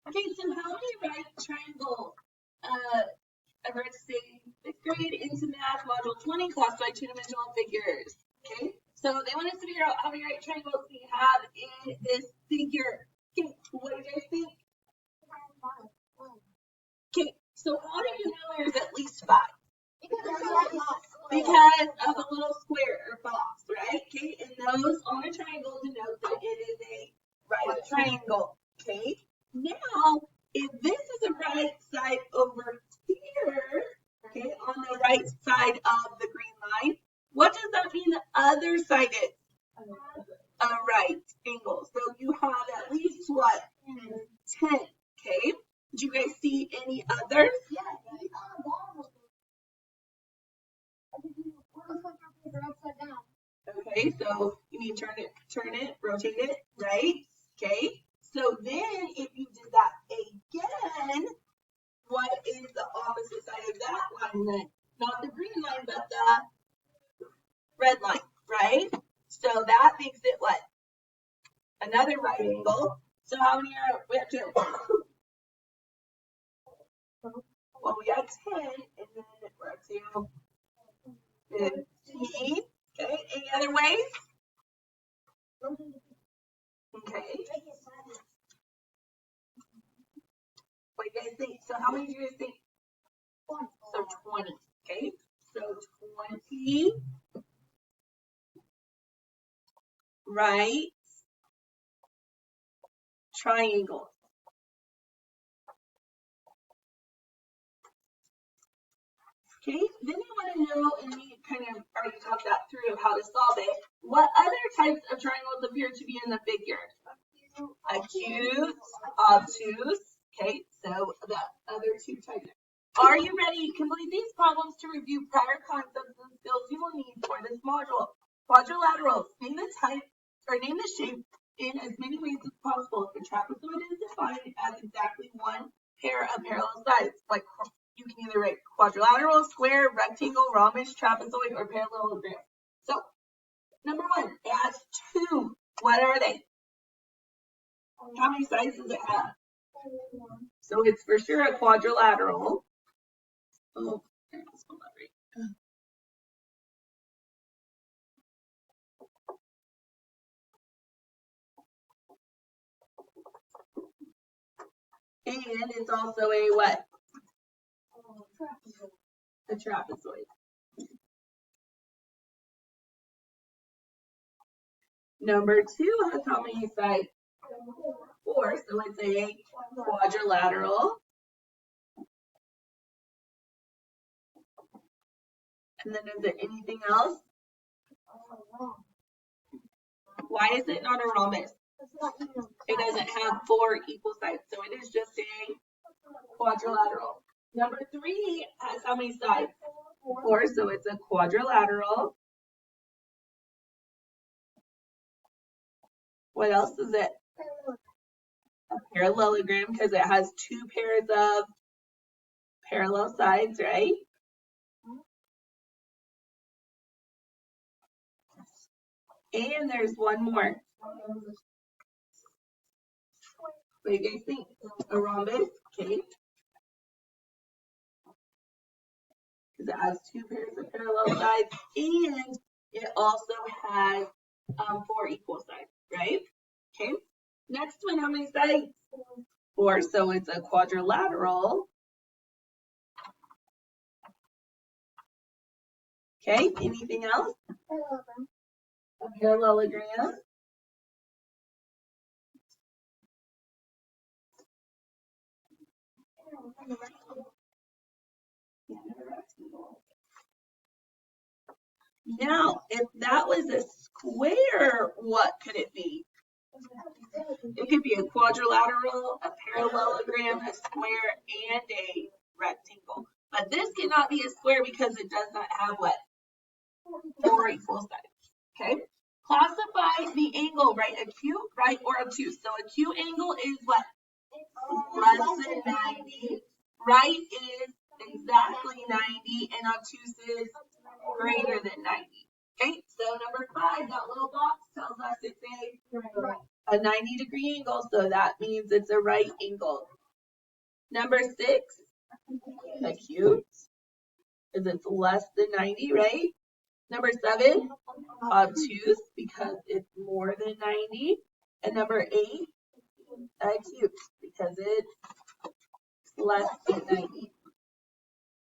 Okay, so how many right triangle averts say 5th grade into math module 20 class by two-dimensional figures? Okay, so they want us to figure out how many right triangles we have in this figure. Okay, what do you guys think? Okay, so how do you know there's at least 5? Because of a little square or box, right? Okay, and those on a triangle denote that it is a right triangle. Okay, now if this is a right side over here, okay, on the right side of the green line, what does that mean the other side is? A right angle. So you have at least what? 10. Okay. Did you guys see any others? Okay, so you need to turn it, rotate it, right? Okay. So then if you did that again, what is the opposite side of that line then? Not the green line, but the red line, right? So that makes it what? Another right angle. So how many are we have 2? Well, we have 10, and then we're up to 15. Okay, any other ways? Okay. What do you guys think? So how many do you guys think? So 20. Okay, so 20 right triangles. Okay, then you want to know, and we kind of already talked that through of how to solve it. What other types of triangles appear to be in the figure? Acute, obtuse. Okay, so the other 2 types. Are you ready? Complete these problems to review prior concepts and skills you will need for this module. Quadrilaterals. Name the type or name the shape in as many ways as possible. If a trapezoid is defined as exactly one pair of parallel sides, like you can either write quadrilateral, square, rectangle, rhombus, trapezoid, or parallelogram. So, number 1, it has 2. What are they? How many sides does it have? So it's for sure a quadrilateral. Oh, and it's also a what? A trapezoid. Number 2 has how many sides? 4, so it's a quadrilateral. And then is there anything else? Why is it not a rhombus? It doesn't have 4 equal sides, so it is just a quadrilateral. Number 3 has how many sides? 4, so it's a quadrilateral. What else is it? A parallelogram, because it has 2 pairs of parallel sides, right? And there's one more. What do you guys think? A rhombus, okay? Because it has 2 pairs of parallel sides, and it also has 4 equal sides, right? Okay. Next one, how many sides? 4, so it's a quadrilateral. Okay, anything else? A parallelogram. Now, if that was a square, what could it be? It could be a quadrilateral, a parallelogram, a square, and a rectangle. But this cannot be a square because it does not have what? 4 equal sides. Okay? Classify the angle, right? Acute, right, or obtuse. So acute angle is what? Less than 90. Right is exactly 90, and obtuse is greater than 90. Okay, so number 5, that little box tells us it's a 90-degree angle, so that means it's a right angle. Number 6, acute, because it's less than 90, right? Number 7, obtuse, because it's more than 90. And number 8, acute, because it's less than 90.